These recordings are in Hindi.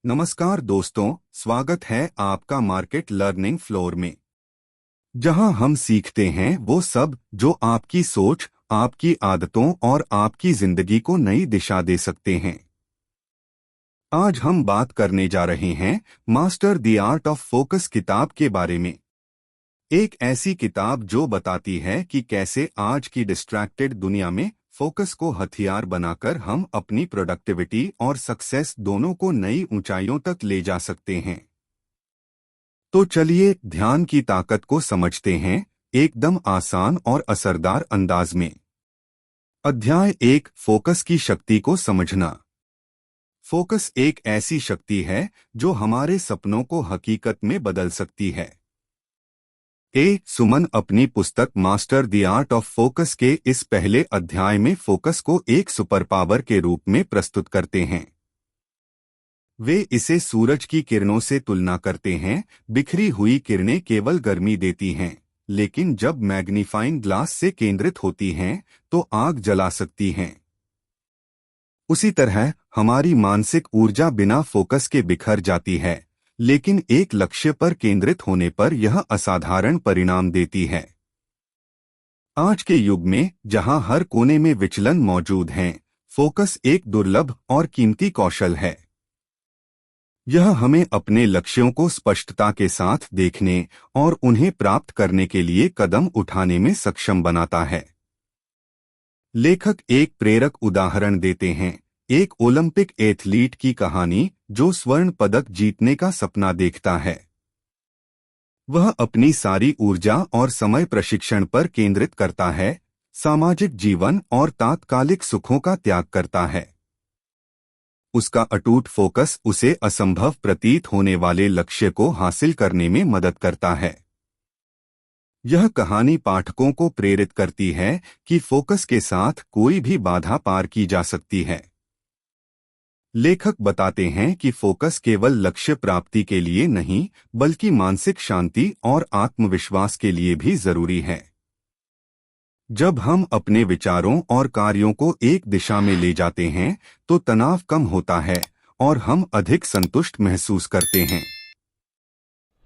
नमस्कार दोस्तों, स्वागत है आपका मार्केट लर्निंग फ्लोर में, जहां हम सीखते हैं वो सब जो आपकी सोच, आपकी आदतों और आपकी जिंदगी को नई दिशा दे सकते हैं। आज हम बात करने जा रहे हैं master the art of focus किताब के बारे में। एक ऐसी किताब जो बताती है कि कैसे आज की डिस्ट्रैक्टेड दुनिया में फोकस को हथियार बनाकर हम अपनी प्रोडक्टिविटी और सक्सेस दोनों को नई ऊंचाइयों तक ले जा सकते हैं। तो चलिए ध्यान की ताकत को समझते हैं, एकदम आसान और असरदार अंदाज में। अध्याय 1, फोकस की शक्ति को समझना। फोकस एक ऐसी शक्ति है जो हमारे सपनों को हकीकत में बदल सकती है। सुमन अपनी पुस्तक master the art of focus के इस पहले अध्याय में फोकस को एक सुपर पावर के रूप में प्रस्तुत करते हैं। वे इसे सूरज की किरणों से तुलना करते हैं। बिखरी हुई किरणें केवल गर्मी देती हैं, लेकिन जब मैग्नीफाइंग ग्लास से केंद्रित होती हैं तो आग जला सकती हैं। उसी तरह हमारी मानसिक ऊर्जा बिना फोकस के बिखर जाती है, लेकिन एक लक्ष्य पर केंद्रित होने पर यह असाधारण परिणाम देती है। आज के युग में जहां हर कोने में विचलन मौजूद हैं, फोकस एक दुर्लभ और कीमती कौशल है। यह हमें अपने लक्ष्यों को स्पष्टता के साथ देखने और उन्हें प्राप्त करने के लिए कदम उठाने में सक्षम बनाता है। लेखक एक प्रेरक उदाहरण देते हैं, एक ओलंपिक एथलीट की कहानी जो स्वर्ण पदक जीतने का सपना देखता है। वह अपनी सारी ऊर्जा और समय प्रशिक्षण पर केंद्रित करता है, सामाजिक जीवन और तात्कालिक सुखों का त्याग करता है। उसका अटूट फोकस उसे असंभव प्रतीत होने वाले लक्ष्य को हासिल करने में मदद करता है। यह कहानी पाठकों को प्रेरित करती है कि फोकस के साथ कोई भी बाधा पार की जा सकती है। लेखक बताते हैं कि फोकस केवल लक्ष्य प्राप्ति के लिए नहीं, बल्कि मानसिक शांति और आत्मविश्वास के लिए भी जरूरी है। जब हम अपने विचारों और कार्यों को एक दिशा में ले जाते हैं तो तनाव कम होता है और हम अधिक संतुष्ट महसूस करते हैं।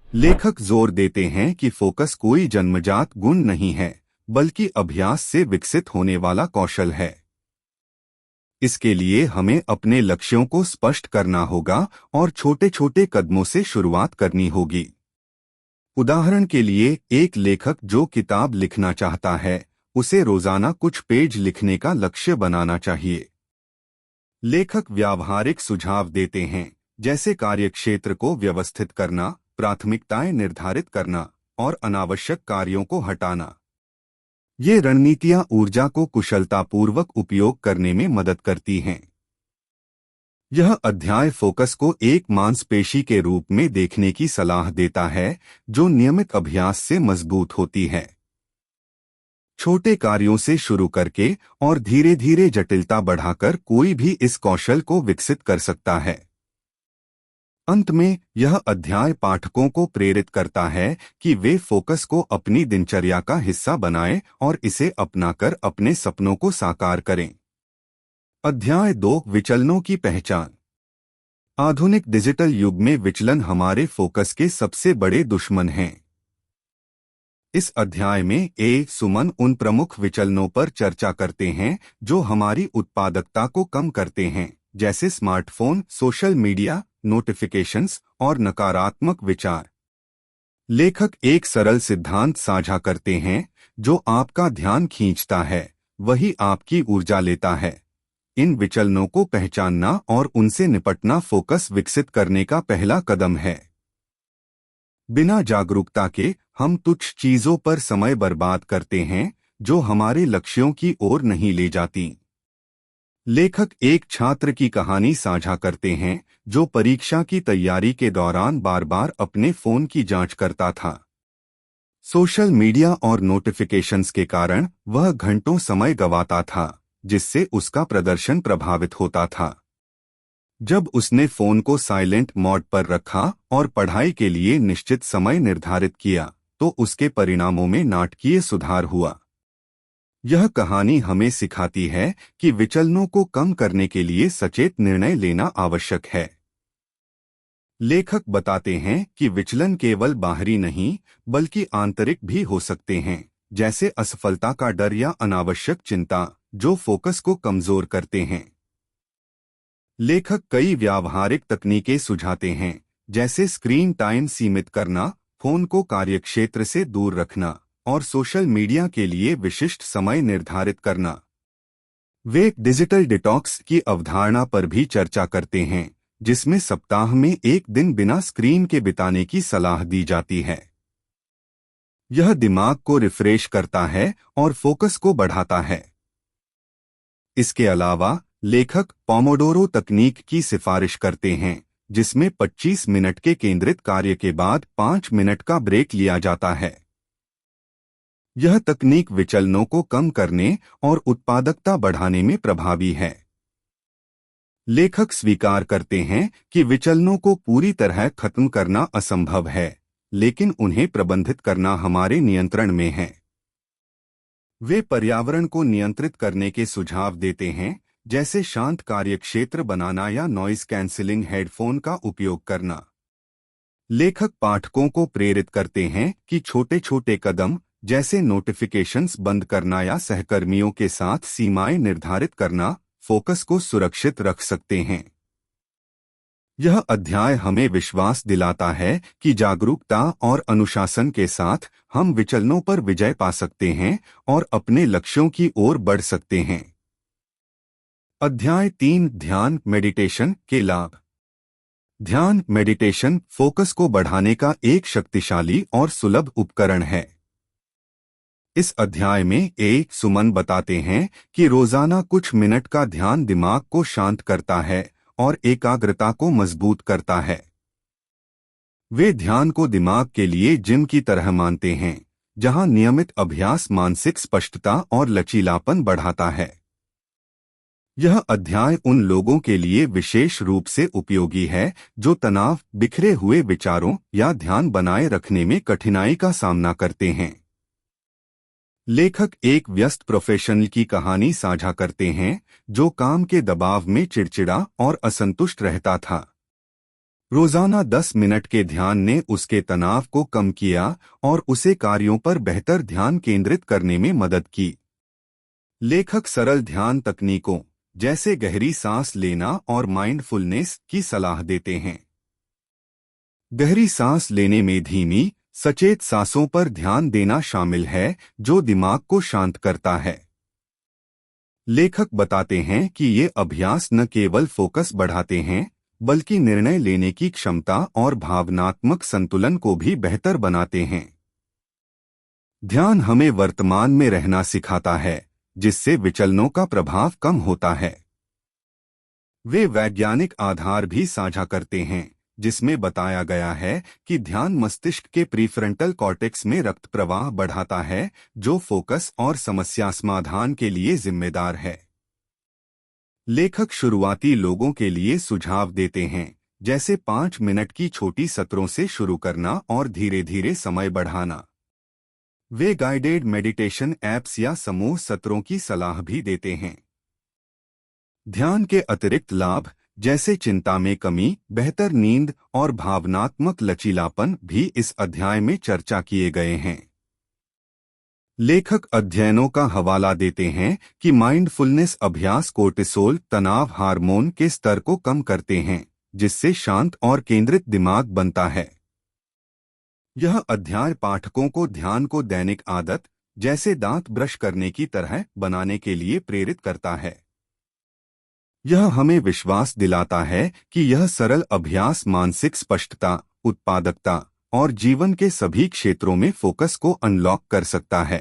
लेखक जोर देते हैं कि फोकस कोई जन्मजात गुण नहीं है, बल्कि अभ्यास से विकसित होने वाला कौशल है। इसके लिए हमें अपने लक्ष्यों को स्पष्ट करना होगा और छोटे छोटे कदमों से शुरुआत करनी होगी। उदाहरण के लिए, एक लेखक जो किताब लिखना चाहता है, उसे रोजाना कुछ पेज लिखने का लक्ष्य बनाना चाहिए। लेखक व्यावहारिक सुझाव देते हैं, जैसे कार्यक्षेत्र को व्यवस्थित करना, प्राथमिकताएं निर्धारित करना और अनावश्यक कार्यों को हटाना। ये रणनीतियां ऊर्जा को कुशलतापूर्वक उपयोग करने में मदद करती हैं। यह अध्याय फोकस को एक मांसपेशी के रूप में देखने की सलाह देता है, जो नियमित अभ्यास से मजबूत होती है। छोटे कार्यों से शुरू करके और धीरे धीरे जटिलता बढ़ाकर कोई भी इस कौशल को विकसित कर सकता है। अंत में यह अध्याय पाठकों को प्रेरित करता है कि वे फोकस को अपनी दिनचर्या का हिस्सा बनाएं और इसे अपनाकर अपने सपनों को साकार करें। अध्याय 2, विचलनों की पहचान। आधुनिक डिजिटल युग में विचलन हमारे फोकस के सबसे बड़े दुश्मन हैं। इस अध्याय में सुमन उन प्रमुख विचलनों पर चर्चा करते हैं जो हमारी उत्पादकता को कम करते हैं, जैसे स्मार्टफोन, सोशल मीडिया, नोटिफिकेशंस और नकारात्मक विचार। लेखक एक सरल सिद्धांत साझा करते हैं, जो आपका ध्यान खींचता है वही आपकी ऊर्जा लेता है। इन विचलनों को पहचानना और उनसे निपटना फोकस विकसित करने का पहला कदम है। बिना जागरूकता के हम तुच्छ चीजों पर समय बर्बाद करते हैं जो हमारे लक्ष्यों की ओर नहीं ले जाती। लेखक एक छात्र की कहानी साझा करते हैं जो परीक्षा की तैयारी के दौरान बार बार अपने फोन की जांच करता था। सोशल मीडिया और नोटिफिकेशंस के कारण वह घंटों समय गंवाता था, जिससे उसका प्रदर्शन प्रभावित होता था। जब उसने फोन को साइलेंट मोड पर रखा और पढ़ाई के लिए निश्चित समय निर्धारित किया, तो उसके परिणामों में नाटकीय सुधार हुआ। यह कहानी हमें सिखाती है कि विचलनों को कम करने के लिए सचेत निर्णय लेना आवश्यक है। लेखक बताते हैं कि विचलन केवल बाहरी नहीं बल्कि आंतरिक भी हो सकते हैं, जैसे असफलता का डर या अनावश्यक चिंता जो फोकस को कमजोर करते हैं। लेखक कई व्यावहारिक तकनीकें सुझाते हैं, जैसे स्क्रीन टाइम सीमित करना, फोन को कार्यक्षेत्र से दूर रखना और सोशल मीडिया के लिए विशिष्ट समय निर्धारित करना। वे डिजिटल डिटॉक्स की अवधारणा पर भी चर्चा करते हैं, जिसमें सप्ताह में एक दिन बिना स्क्रीन के बिताने की सलाह दी जाती है। यह दिमाग को रिफ्रेश करता है और फोकस को बढ़ाता है। इसके अलावा लेखक पोमोडोरो तकनीक की सिफारिश करते हैं, जिसमें 25 मिनट के केंद्रित कार्य के बाद 5 मिनट का ब्रेक लिया जाता है। यह तकनीक विचलनों को कम करने और उत्पादकता बढ़ाने में प्रभावी है। लेखक स्वीकार करते हैं कि विचलनों को पूरी तरह खत्म करना असंभव है, लेकिन उन्हें प्रबंधित करना हमारे नियंत्रण में है। वे पर्यावरण को नियंत्रित करने के सुझाव देते हैं, जैसे शांत कार्यक्षेत्र बनाना या नॉइज कैंसिलिंग हेडफोन का उपयोग करना। लेखक पाठकों को प्रेरित करते हैं कि छोटे छोटे कदम, जैसे नोटिफिकेशंस बंद करना या सहकर्मियों के साथ सीमाएं निर्धारित करना, फोकस को सुरक्षित रख सकते हैं। यह अध्याय हमें विश्वास दिलाता है कि जागरूकता और अनुशासन के साथ हम विचलनों पर विजय पा सकते हैं और अपने लक्ष्यों की ओर बढ़ सकते हैं। अध्याय 3 ध्यान मेडिटेशन के लाभ। ध्यान मेडिटेशन फोकस को बढ़ाने का एक शक्तिशाली और सुलभ उपकरण है। इस अध्याय में सुमन बताते हैं कि रोजाना कुछ मिनट का ध्यान दिमाग को शांत करता है और एकाग्रता को मजबूत करता है। वे ध्यान को दिमाग के लिए जिम की तरह मानते हैं, जहां नियमित अभ्यास मानसिक स्पष्टता और लचीलापन बढ़ाता है। यह अध्याय उन लोगों के लिए विशेष रूप से उपयोगी है जो तनाव, बिखरे हुए विचारों या ध्यान बनाए रखने में कठिनाई का सामना करते हैं। लेखक एक व्यस्त प्रोफेशनल की कहानी साझा करते हैं जो काम के दबाव में चिड़चिड़ा और असंतुष्ट रहता था। रोजाना 10 मिनट के ध्यान ने उसके तनाव को कम किया और उसे कार्यों पर बेहतर ध्यान केंद्रित करने में मदद की। लेखक सरल ध्यान तकनीकों जैसे गहरी सांस लेना और माइंडफुलनेस की सलाह देते हैं। गहरी सांस लेने में धीमी, सचेत सांसों पर ध्यान देना शामिल है, जो दिमाग को शांत करता है। लेखक बताते हैं कि ये अभ्यास न केवल फोकस बढ़ाते हैं, बल्कि निर्णय लेने की क्षमता और भावनात्मक संतुलन को भी बेहतर बनाते हैं। ध्यान हमें वर्तमान में रहना सिखाता है, जिससे विचलनों का प्रभाव कम होता है। वे वैज्ञानिक आधार भी साझा करते हैं, जिसमें बताया गया है कि ध्यान मस्तिष्क के प्रीफ्रंटल कॉर्टेक्स में रक्त प्रवाह बढ़ाता है, जो फोकस और समस्या समाधान के लिए जिम्मेदार है। लेखक शुरुआती लोगों के लिए सुझाव देते हैं, जैसे 5 मिनट की छोटी सत्रों से शुरू करना और धीरे धीरे समय बढ़ाना। वे गाइडेड मेडिटेशन ऐप्स या समूह सत्रों की सलाह भी देते हैं। ध्यान के अतिरिक्त लाभ जैसे चिंता में कमी, बेहतर नींद और भावनात्मक लचीलापन भी इस अध्याय में चर्चा किए गए हैं। लेखक अध्ययनों का हवाला देते हैं कि माइंडफुलनेस अभ्यास कोर्टिसोल तनाव हार्मोन के स्तर को कम करते हैं, जिससे शांत और केंद्रित दिमाग बनता है। यह अध्याय पाठकों को ध्यान को दैनिक आदत, जैसे दांत ब्रश करने की तरह बनाने के लिए प्रेरित करता है। यह हमें विश्वास दिलाता है कि यह सरल अभ्यास मानसिक स्पष्टता, उत्पादकता और जीवन के सभी क्षेत्रों में फोकस को अनलॉक कर सकता है।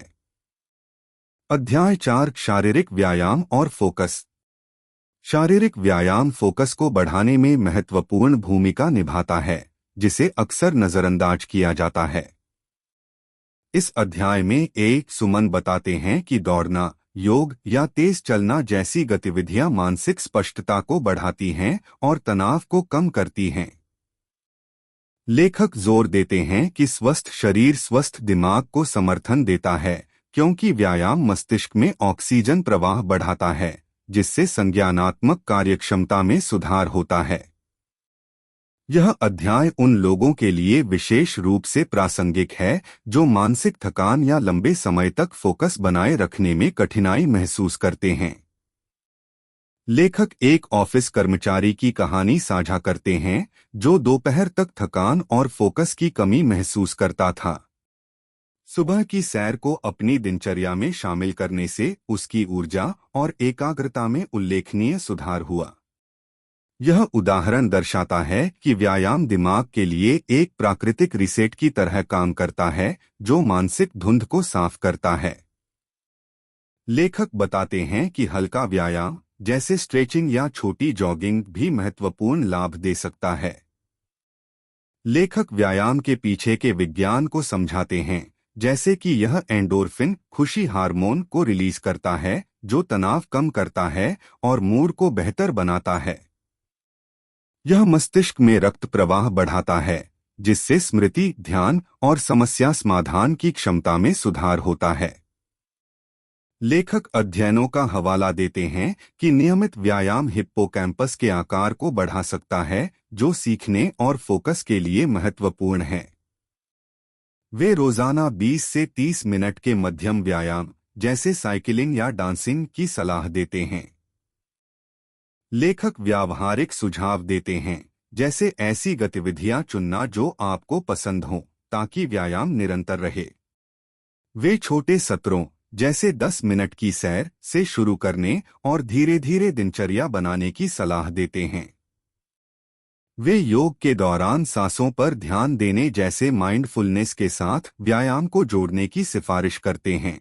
अध्याय 4 शारीरिक व्यायाम और फोकस। शारीरिक व्यायाम फोकस को बढ़ाने में महत्वपूर्ण भूमिका निभाता है, जिसे अक्सर नजरअंदाज किया जाता है। इस अध्याय में सुमन बताते हैं कि दौड़ना, योग या तेज चलना जैसी गतिविधियां मानसिक स्पष्टता को बढ़ाती हैं और तनाव को कम करती हैं। लेखक जोर देते हैं कि स्वस्थ शरीर स्वस्थ दिमाग को समर्थन देता है, क्योंकि व्यायाम मस्तिष्क में ऑक्सीजन प्रवाह बढ़ाता है, जिससे संज्ञानात्मक कार्यक्षमता में सुधार होता है। यह अध्याय उन लोगों के लिए विशेष रूप से प्रासंगिक है जो मानसिक थकान या लंबे समय तक फोकस बनाए रखने में कठिनाई महसूस करते हैं। लेखक एक ऑफिस कर्मचारी की कहानी साझा करते हैं जो दोपहर तक थकान और फोकस की कमी महसूस करता था। सुबह की सैर को अपनी दिनचर्या में शामिल करने से उसकी ऊर्जा और एकाग्रता में उल्लेखनीय सुधार हुआ। यह उदाहरण दर्शाता है कि व्यायाम दिमाग के लिए एक प्राकृतिक रीसेट की तरह काम करता है जो मानसिक धुंध को साफ करता है। लेखक बताते हैं कि हल्का व्यायाम जैसे स्ट्रेचिंग या छोटी जॉगिंग भी महत्वपूर्ण लाभ दे सकता है। लेखक व्यायाम के पीछे के विज्ञान को समझाते हैं, जैसे कि यह एंडोर्फिन खुशी हार्मोन को रिलीज करता है जो तनाव कम करता है और मूड को बेहतर बनाता है। यह मस्तिष्क में रक्त प्रवाह बढ़ाता है जिससे स्मृति, ध्यान और समस्या समाधान की क्षमता में सुधार होता है। लेखक अध्ययनों का हवाला देते हैं कि नियमित व्यायाम हिप्पोकैम्पस के आकार को बढ़ा सकता है जो सीखने और फोकस के लिए महत्वपूर्ण है। वे रोजाना 20 से 30 मिनट के मध्यम व्यायाम जैसे साइकिलिंग या डांसिंग की सलाह देते हैं। लेखक व्यावहारिक सुझाव देते हैं, जैसे ऐसी गतिविधियां चुनना जो आपको पसंद हों ताकि व्यायाम निरंतर रहे। वे छोटे सत्रों जैसे 10 मिनट की सैर से शुरू करने और धीरे धीरे दिनचर्या बनाने की सलाह देते हैं। वे योग के दौरान सांसों पर ध्यान देने जैसे माइंडफुलनेस के साथ व्यायाम को जोड़ने की सिफारिश करते हैं।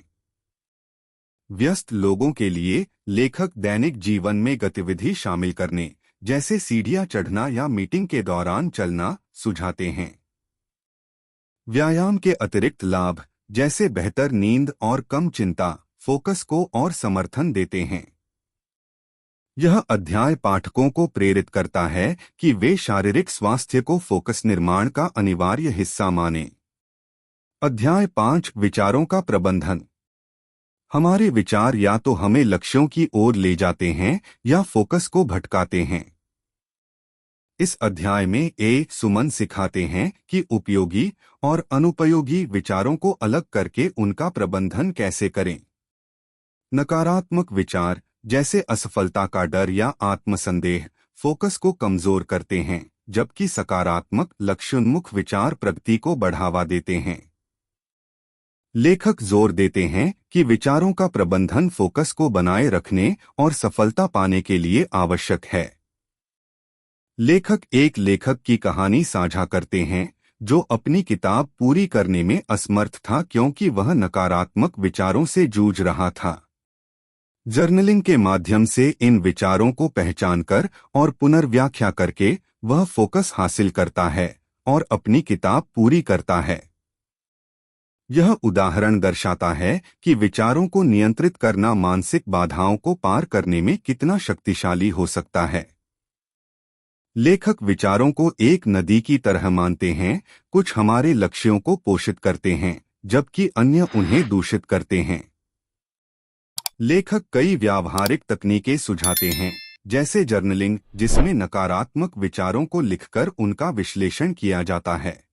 व्यस्त लोगों के लिए लेखक दैनिक जीवन में गतिविधि शामिल करने जैसे सीढ़ियां चढ़ना या मीटिंग के दौरान चलना सुझाते हैं। व्यायाम के अतिरिक्त लाभ जैसे बेहतर नींद और कम चिंता फोकस को और समर्थन देते हैं। यह अध्याय पाठकों को प्रेरित करता है कि वे शारीरिक स्वास्थ्य को फोकस निर्माण का अनिवार्य हिस्सा मानें। अध्याय 5 विचारों का प्रबंधन। हमारे विचार या तो हमें लक्ष्यों की ओर ले जाते हैं या फोकस को भटकाते हैं। इस अध्याय में सुमन सिखाते हैं कि उपयोगी और अनुपयोगी विचारों को अलग करके उनका प्रबंधन कैसे करें। नकारात्मक विचार जैसे असफलता का डर या आत्मसंदेह फोकस को कमजोर करते हैं, जबकि सकारात्मक लक्ष्योन्मुख विचार प्रगति को बढ़ावा देते हैं। लेखक जोर देते हैं कि विचारों का प्रबंधन फोकस को बनाए रखने और सफलता पाने के लिए आवश्यक है। लेखक एक लेखक की कहानी साझा करते हैं जो अपनी किताब पूरी करने में असमर्थ था क्योंकि वह नकारात्मक विचारों से जूझ रहा था। जर्नलिंग के माध्यम से इन विचारों को पहचानकर और पुनर्व्याख्या करके वह फोकस हासिल करता है और अपनी किताब पूरी करता है। यह उदाहरण दर्शाता है कि विचारों को नियंत्रित करना मानसिक बाधाओं को पार करने में कितना शक्तिशाली हो सकता है। लेखक विचारों को एक नदी की तरह मानते हैं, कुछ हमारे लक्ष्यों को पोषित करते हैं जबकि अन्य उन्हें दूषित करते हैं। लेखक कई व्यावहारिक तकनीकें सुझाते हैं, जैसे जर्नलिंग जिसमें नकारात्मक विचारों को लिखकर उनका विश्लेषण किया जाता है।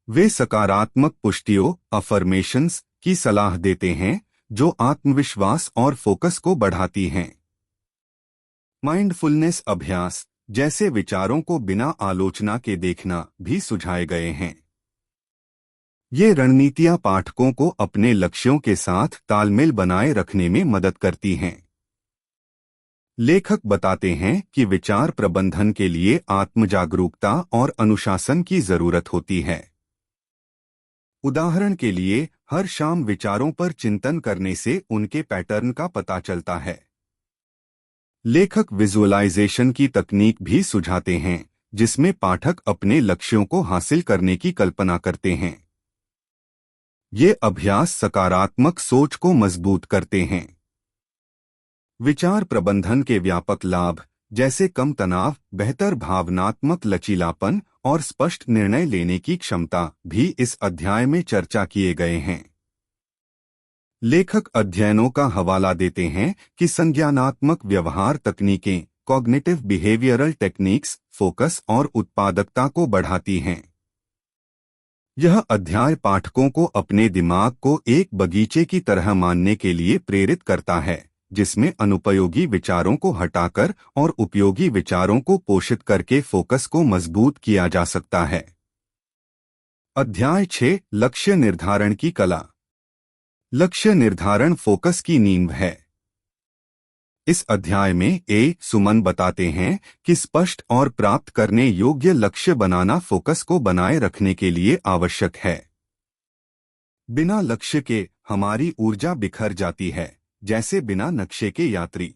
वे सकारात्मक पुष्टियों अफर्मेशंस की सलाह देते हैं जो आत्मविश्वास और फोकस को बढ़ाती हैं। माइंडफुलनेस अभ्यास जैसे विचारों को बिना आलोचना के देखना भी सुझाए गए हैं। ये रणनीतियां पाठकों को अपने लक्ष्यों के साथ तालमेल बनाए रखने में मदद करती हैं। लेखक बताते हैं कि विचार प्रबंधन के लिए आत्मजागरूकता और अनुशासन की जरूरत होती है। उदाहरण के लिए, हर शाम विचारों पर चिंतन करने से उनके पैटर्न का पता चलता है। लेखक विजुअलाइजेशन की तकनीक भी सुझाते हैं, जिसमें पाठक अपने लक्ष्यों को हासिल करने की कल्पना करते हैं। ये अभ्यास सकारात्मक सोच को मजबूत करते हैं। विचार प्रबंधन के व्यापक लाभ जैसे कम तनाव, बेहतर भावनात्मक लचीलापन और स्पष्ट निर्णय लेने की क्षमता भी इस अध्याय में चर्चा किए गए हैं। लेखक अध्ययनों का हवाला देते हैं कि संज्ञानात्मक व्यवहार तकनीकें कॉग्निटिव बिहेवियरल टेक्निक्स फोकस और उत्पादकता को बढ़ाती हैं। यह अध्याय पाठकों को अपने दिमाग को एक बगीचे की तरह मानने के लिए प्रेरित करता है, जिसमें अनुपयोगी विचारों को हटाकर और उपयोगी विचारों को पोषित करके फोकस को मजबूत किया जा सकता है। अध्याय 6 लक्ष्य निर्धारण की कला। लक्ष्य निर्धारण फोकस की नींव है। इस अध्याय में सुमन बताते हैं कि स्पष्ट और प्राप्त करने योग्य लक्ष्य बनाना फोकस को बनाए रखने के लिए आवश्यक है। बिना लक्ष्य के हमारी ऊर्जा बिखर जाती है, जैसे बिना नक्शे के यात्री।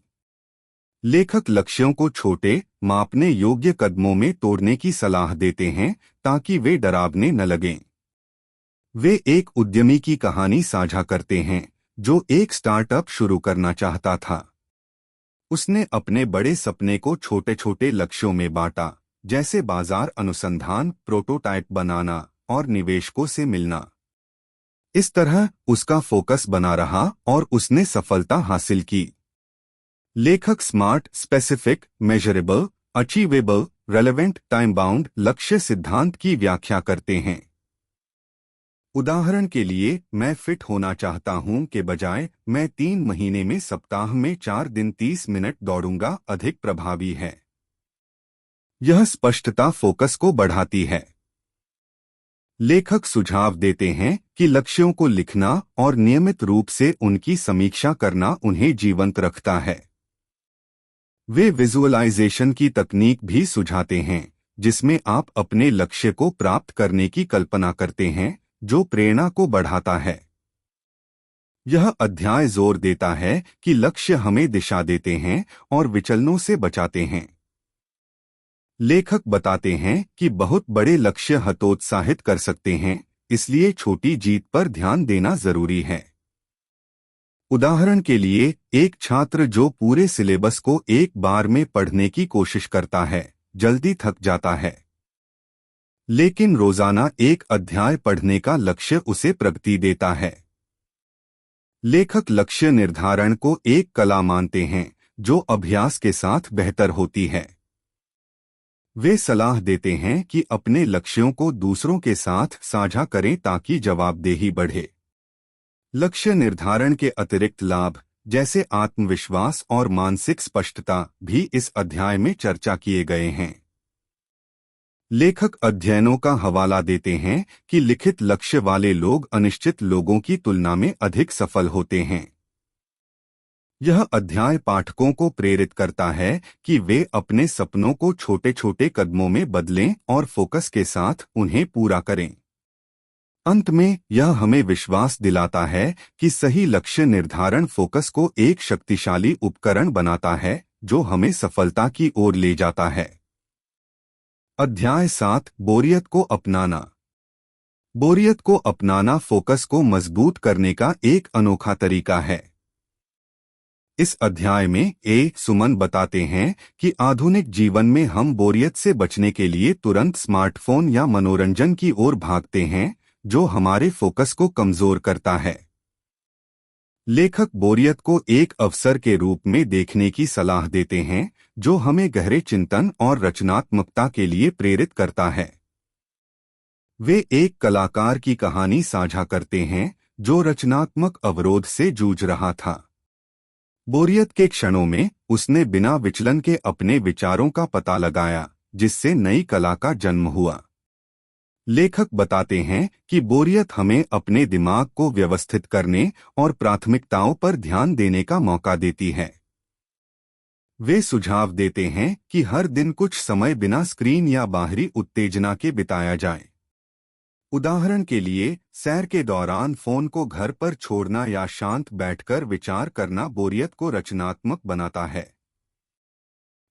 लेखक लक्ष्यों को छोटे, मापने योग्य कदमों में तोड़ने की सलाह देते हैं ताकि वे डरावने न लगें। वे एक उद्यमी की कहानी साझा करते हैं जो एक स्टार्टअप शुरू करना चाहता था। उसने अपने बड़े सपने को छोटे छोटे लक्ष्यों में बांटा, जैसे बाजार अनुसंधान, प्रोटोटाइप बनाना और निवेशकों से मिलना। इस तरह उसका फोकस बना रहा और उसने सफलता हासिल की। लेखक smart, specific, measurable, achievable, relevant, time bound लक्ष्य सिद्धांत की व्याख्या करते हैं। उदाहरण के लिए, मैं फिट होना चाहता हूं के बजाय मैं 3 महीने में सप्ताह में 4 दिन 30 मिनट दौड़ूंगा अधिक प्रभावी है। यह स्पष्टता फोकस को बढ़ाती है। लेखक सुझाव देते हैं कि लक्ष्यों को लिखना और नियमित रूप से उनकी समीक्षा करना उन्हें जीवंत रखता है। वे विजुअलाइजेशन की तकनीक भी सुझाते हैं, जिसमें आप अपने लक्ष्य को प्राप्त करने की कल्पना करते हैं, जो प्रेरणा को बढ़ाता है। यह अध्याय जोर देता है कि लक्ष्य हमें दिशा देते हैं और विचलनों से बचाते हैं। लेखक बताते हैं कि बहुत बड़े लक्ष्य हतोत्साहित कर सकते हैं, इसलिए छोटी जीत पर ध्यान देना जरूरी है। उदाहरण के लिए, एक छात्र जो पूरे सिलेबस को एक बार में पढ़ने की कोशिश करता है, जल्दी थक जाता है। लेकिन रोजाना एक अध्याय पढ़ने का लक्ष्य उसे प्रगति देता है। लेखक लक्ष्य निर्धारण को एक कला मानते हैं जो अभ्यास के साथ बेहतर होती है। वे सलाह देते हैं कि अपने लक्ष्यों को दूसरों के साथ साझा करें ताकि जवाबदेही बढ़े। लक्ष्य निर्धारण के अतिरिक्त लाभ, जैसे आत्मविश्वास और मानसिक स्पष्टता, भी इस अध्याय में चर्चा किए गए हैं। लेखक अध्ययनों का हवाला देते हैं कि लिखित लक्ष्य वाले लोग अनिश्चित लोगों की तुलना में अधिक सफल होते हैं। यह अध्याय पाठकों को प्रेरित करता है कि वे अपने सपनों को छोटे छोटे कदमों में बदलें और फोकस के साथ उन्हें पूरा करें। अंत में यह हमें विश्वास दिलाता है कि सही लक्ष्य निर्धारण फोकस को एक शक्तिशाली उपकरण बनाता है जो हमें सफलता की ओर ले जाता है। अध्याय 7 बोरियत को अपनाना। बोरियत को अपनाना फोकस को मजबूत करने का एक अनोखा तरीका है। इस अध्याय में सुमन बताते हैं कि आधुनिक जीवन में हम बोरियत से बचने के लिए तुरंत स्मार्टफोन या मनोरंजन की ओर भागते हैं, जो हमारे फोकस को कमजोर करता है। लेखक बोरियत को एक अवसर के रूप में देखने की सलाह देते हैं, जो हमें गहरे चिंतन और रचनात्मकता के लिए प्रेरित करता है। वे एक कलाकार की कहानी साझा करते हैं जो रचनात्मक अवरोध से जूझ रहा था। बोरियत के क्षणों में उसने बिना विचलन के अपने विचारों का पता लगाया, जिससे नई कला का जन्म हुआ। लेखक बताते हैं कि बोरियत हमें अपने दिमाग को व्यवस्थित करने और प्राथमिकताओं पर ध्यान देने का मौका देती है। वे सुझाव देते हैं कि हर दिन कुछ समय बिना स्क्रीन या बाहरी उत्तेजना के बिताया जाए। उदाहरण के लिए, सैर के दौरान फोन को घर पर छोड़ना या शांत बैठकर विचार करना बोरियत को रचनात्मक बनाता है।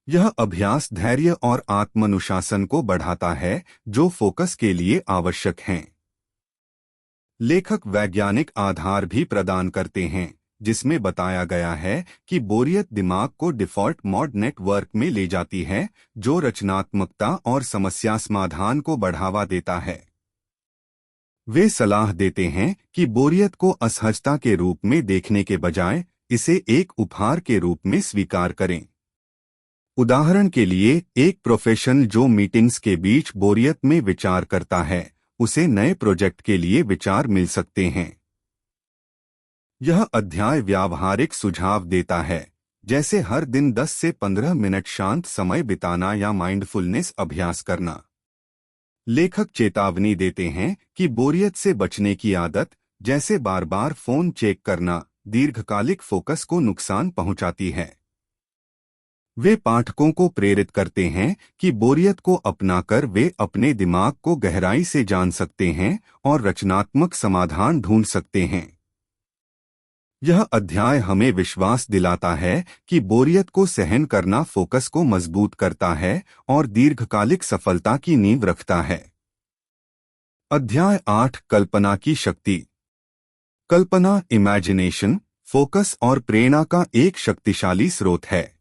यह अभ्यास धैर्य और आत्मानुशासन को बढ़ाता है, जो फोकस के लिए आवश्यक हैं। लेखक वैज्ञानिक आधार भी प्रदान करते हैं, जिसमें बताया गया है कि बोरियत दिमाग को डिफ़ॉल्ट मोड नेटवर्क में ले जाती है, जो रचनात्मकता और समस्या समाधान को बढ़ावा देता है। वे सलाह देते हैं कि बोरियत को असहजता के रूप में देखने के बजाय इसे एक उपहार के रूप में स्वीकार करें। उदाहरण के लिए एक प्रोफेशनल जो मीटिंग्स के बीच बोरियत में विचार करता है, उसे नए प्रोजेक्ट के लिए विचार मिल सकते हैं। यह अध्याय व्यावहारिक सुझाव देता है, जैसे हर दिन 10 से 15 मिनट शांत समय बिताना या माइंडफुलनेस अभ्यास करना। लेखक चेतावनी देते हैं कि बोरियत से बचने की आदत, जैसे बार बार फोन चेक करना, दीर्घकालिक फोकस को नुकसान पहुंचाती है। वे पाठकों को प्रेरित करते हैं कि बोरियत को अपनाकर वे अपने दिमाग को गहराई से जान सकते हैं और रचनात्मक समाधान ढूंढ सकते हैं। यह अध्याय हमें विश्वास दिलाता है कि बोरियत को सहन करना फोकस को मजबूत करता है और दीर्घकालिक सफलता की नींव रखता है। अध्याय 8 कल्पना की शक्ति। कल्पना, इमेजिनेशन, फोकस और प्रेरणा का एक शक्तिशाली स्रोत है।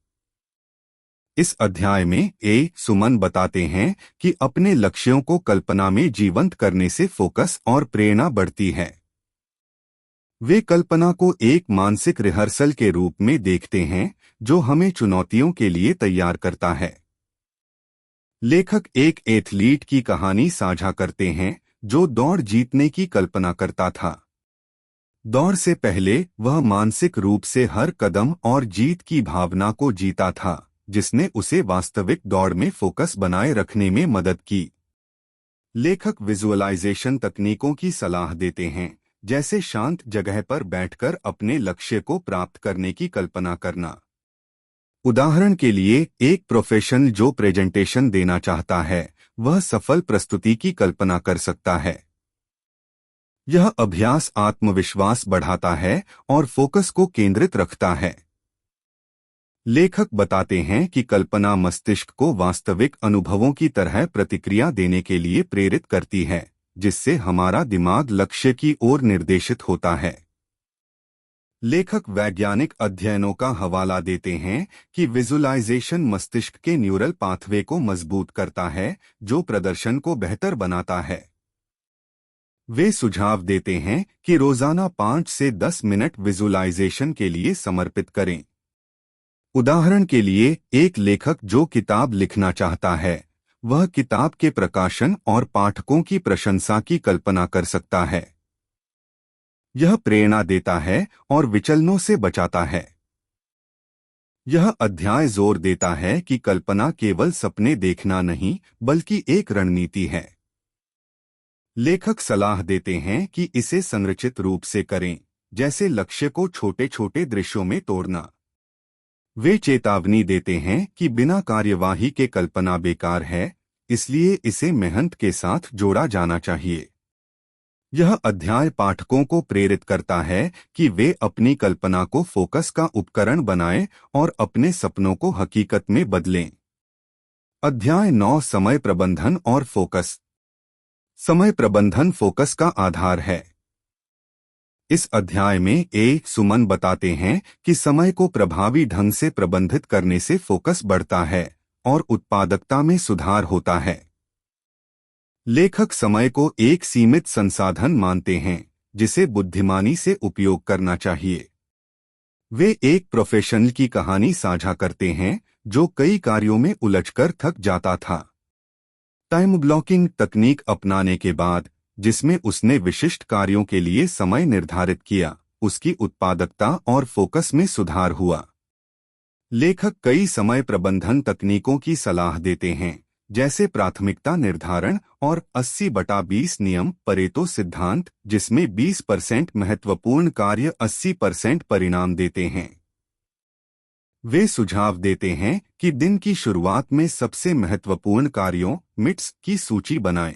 इस अध्याय में सुमन बताते हैं कि अपने लक्ष्यों को कल्पना में जीवंत करने से फोकस और प्रेरणा बढ़ती है। वे कल्पना को एक मानसिक रिहर्सल के रूप में देखते हैं जो हमें चुनौतियों के लिए तैयार करता है। लेखक एक एथलीट की कहानी साझा करते हैं जो दौड़ जीतने की कल्पना करता था। दौड़ से पहले वह मानसिक रूप से हर कदम और जीत की भावना को जीता था, जिसने उसे वास्तविक दौड़ में फोकस बनाए रखने में मदद की। लेखक विजुअलाइजेशन तकनीकों की सलाह देते हैं, जैसे शांत जगह पर बैठकर अपने लक्ष्य को प्राप्त करने की कल्पना करना। उदाहरण के लिए एक प्रोफेशनल जो प्रेजेंटेशन देना चाहता है, वह सफल प्रस्तुति की कल्पना कर सकता है। यह अभ्यास आत्मविश्वास बढ़ाता है और फोकस को केंद्रित रखता है। लेखक बताते हैं कि कल्पना मस्तिष्क को वास्तविक अनुभवों की तरह प्रतिक्रिया देने के लिए प्रेरित करती है, जिससे हमारा दिमाग लक्ष्य की ओर निर्देशित होता है। लेखक वैज्ञानिक अध्ययनों का हवाला देते हैं कि विजुअलाइजेशन मस्तिष्क के न्यूरल पाथवे को मजबूत करता है, जो प्रदर्शन को बेहतर बनाता है। वे सुझाव देते हैं कि रोजाना 5 से 10 मिनट विजुअलाइजेशन के लिए समर्पित करें। उदाहरण के लिए एक लेखक जो किताब लिखना चाहता है, वह किताब के प्रकाशन और पाठकों की प्रशंसा की कल्पना कर सकता है। यह प्रेरणा देता है और विचलनों से बचाता है। यह अध्याय जोर देता है कि कल्पना केवल सपने देखना नहीं, बल्कि एक रणनीति है। लेखक सलाह देते हैं कि इसे संरचित रूप से करें, जैसे लक्ष्य को छोटे छोटे दृश्यों में तोड़ना। वे चेतावनी देते हैं कि बिना कार्यवाही के कल्पना बेकार है, इसलिए इसे मेहनत के साथ जोड़ा जाना चाहिए। यह अध्याय पाठकों को प्रेरित करता है कि वे अपनी कल्पना को फोकस का उपकरण बनाएं और अपने सपनों को हकीकत में बदलें। अध्याय 9 समय प्रबंधन और फोकस। समय प्रबंधन फोकस का आधार है। इस अध्याय में सुमन बताते हैं कि समय को प्रभावी ढंग से प्रबंधित करने से फोकस बढ़ता है और उत्पादकता में सुधार होता है। लेखक समय को एक सीमित संसाधन मानते हैं, जिसे बुद्धिमानी से उपयोग करना चाहिए। वे एक प्रोफेशनल की कहानी साझा करते हैं जो कई कार्यों में उलझकर थक जाता था। टाइम ब्लॉकिंग तकनीक अपनाने के बाद, जिसमें उसने विशिष्ट कार्यों के लिए समय निर्धारित किया, उसकी उत्पादकता और फोकस में सुधार हुआ। लेखक कई समय प्रबंधन तकनीकों की सलाह देते हैं, जैसे प्राथमिकता निर्धारण और 80/20 नियम, परेतो सिद्धांत, जिसमें 20% महत्वपूर्ण कार्य 80% परिणाम देते हैं। वे सुझाव देते हैं कि दिन की शुरुआत में सबसे महत्वपूर्ण कार्यों मिट्स की सूची बनाएं।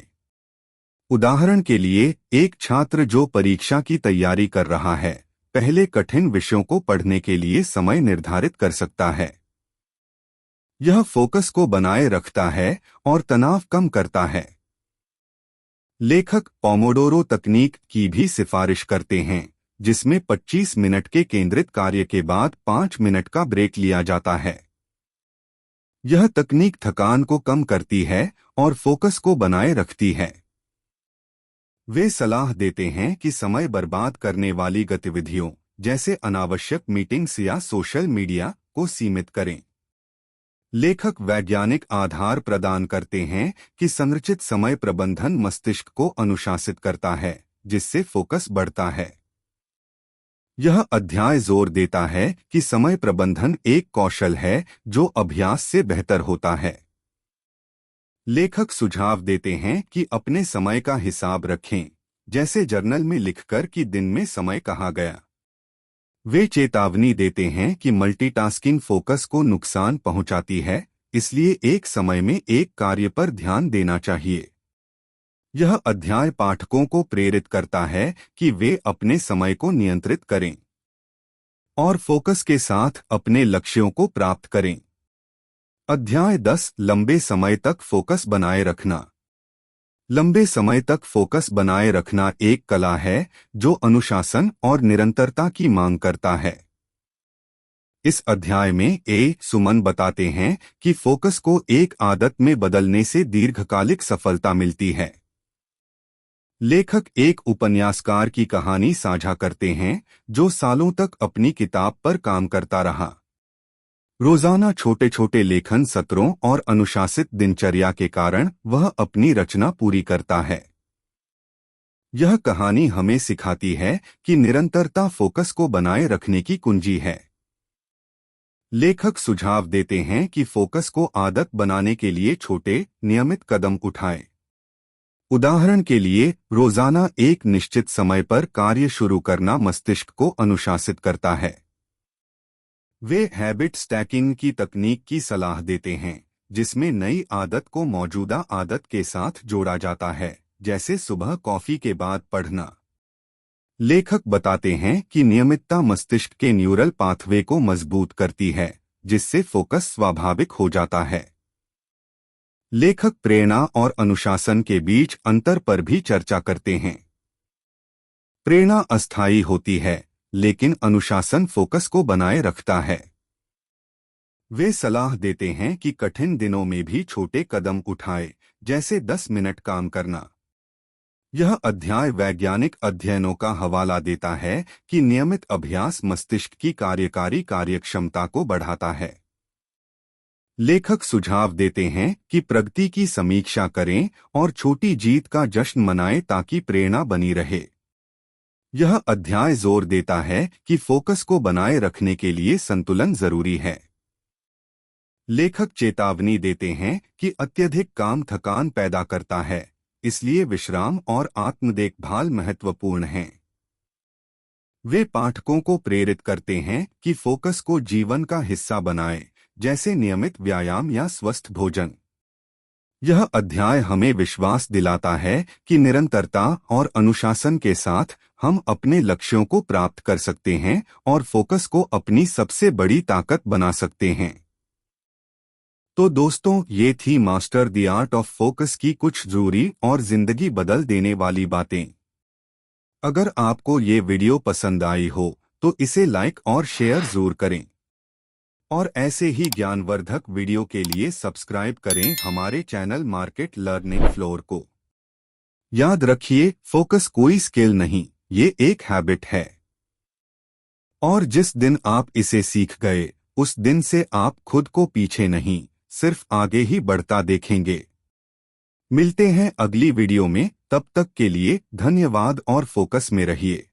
उदाहरण के लिए एक छात्र जो परीक्षा की तैयारी कर रहा है, पहले कठिन विषयों को पढ़ने के लिए समय निर्धारित कर सकता है। यह फोकस को बनाए रखता है और तनाव कम करता है। लेखक पोमोडोरो तकनीक की भी सिफारिश करते हैं, जिसमें 25 मिनट के केंद्रित कार्य के बाद 5 मिनट का ब्रेक लिया जाता है। यह तकनीक थकान को कम करती है और फोकस को बनाए रखती है। वे सलाह देते हैं कि समय बर्बाद करने वाली गतिविधियों, जैसे अनावश्यक मीटिंग्स या सोशल मीडिया, को सीमित करें। लेखक वैज्ञानिक आधार प्रदान करते हैं कि संरचित समय प्रबंधन मस्तिष्क को अनुशासित करता है, जिससे फोकस बढ़ता है। यह अध्याय जोर देता है कि समय प्रबंधन एक कौशल है जो अभ्यास से बेहतर होता है। लेखक सुझाव देते हैं कि अपने समय का हिसाब रखें, जैसे जर्नल में लिखकर कि दिन में समय कहाँ गया। वे चेतावनी देते हैं कि मल्टीटास्किंग फोकस को नुकसान पहुंचाती है, इसलिए एक समय में एक कार्य पर ध्यान देना चाहिए। यह अध्याय पाठकों को प्रेरित करता है कि वे अपने समय को नियंत्रित करें और फोकस के साथ अपने लक्ष्यों को प्राप्त करें। अध्याय 10 लंबे समय तक फोकस बनाए रखना। लंबे समय तक फोकस बनाए रखना एक कला है जो अनुशासन और निरंतरता की मांग करता है। इस अध्याय में सुमन बताते हैं कि फोकस को एक आदत में बदलने से दीर्घकालिक सफलता मिलती है। लेखक एक उपन्यासकार की कहानी साझा करते हैं जो सालों तक अपनी किताब पर काम करता रहा। रोजाना छोटे छोटे लेखन सत्रों और अनुशासित दिनचर्या के कारण वह अपनी रचना पूरी करता है। यह कहानी हमें सिखाती है कि निरंतरता फोकस को बनाए रखने की कुंजी है। लेखक सुझाव देते हैं कि फोकस को आदत बनाने के लिए छोटे, नियमित कदम उठाएं। उदाहरण के लिए, रोजाना एक निश्चित समय पर कार्य शुरू करना मस्तिष्क को अनुशासित करता है। वे हैबिट स्टैकिंग की तकनीक की सलाह देते हैं, जिसमें नई आदत को मौजूदा आदत के साथ जोड़ा जाता है, जैसे सुबह कॉफी के बाद पढ़ना। लेखक बताते हैं कि नियमितता मस्तिष्क के न्यूरल पाथवे को मजबूत करती है, जिससे फोकस स्वाभाविक हो जाता है। लेखक प्रेरणा और अनुशासन के बीच अंतर पर भी चर्चा करते हैं। प्रेरणा अस्थायी होती है, लेकिन अनुशासन फोकस को बनाए रखता है। वे सलाह देते हैं कि कठिन दिनों में भी छोटे कदम उठाएं, जैसे 10 मिनट काम करना। यह अध्याय वैज्ञानिक अध्ययनों का हवाला देता है कि नियमित अभ्यास मस्तिष्क की कार्यकारी कार्यक्षमता को बढ़ाता है। लेखक सुझाव देते हैं कि प्रगति की समीक्षा करें और छोटी जीत का जश्न मनाएं ताकि प्रेरणा बनी रहे। यह अध्याय जोर देता है कि फोकस को बनाए रखने के लिए संतुलन जरूरी है। लेखक चेतावनी देते हैं कि अत्यधिक काम थकान पैदा करता है, इसलिए विश्राम और आत्म देखभाल महत्वपूर्ण हैं। वे पाठकों को प्रेरित करते हैं कि फोकस को जीवन का हिस्सा बनाएं, जैसे नियमित व्यायाम या स्वस्थ भोजन। यह अध्याय हमें विश्वास दिलाता है कि निरंतरता और अनुशासन के साथ हम अपने लक्ष्यों को प्राप्त कर सकते हैं और फोकस को अपनी सबसे बड़ी ताकत बना सकते हैं। तो दोस्तों, ये थी master the art of focus की कुछ जरूरी और जिंदगी बदल देने वाली बातें। अगर आपको ये वीडियो पसंद आई हो तो इसे लाइक और शेयर जरूर करें और ऐसे ही ज्ञानवर्धक वीडियो के लिए सब्सक्राइब करें हमारे चैनल मार्केट लर्निंग फ्लोर को। याद रखिए, फोकस कोई स्किल नहीं, ये एक हैबिट है और जिस दिन आप इसे सीख गए उस दिन से आप खुद को पीछे नहीं, सिर्फ आगे ही बढ़ता देखेंगे। मिलते हैं अगली वीडियो में, तब तक के लिए धन्यवाद और फोकस में रहिए।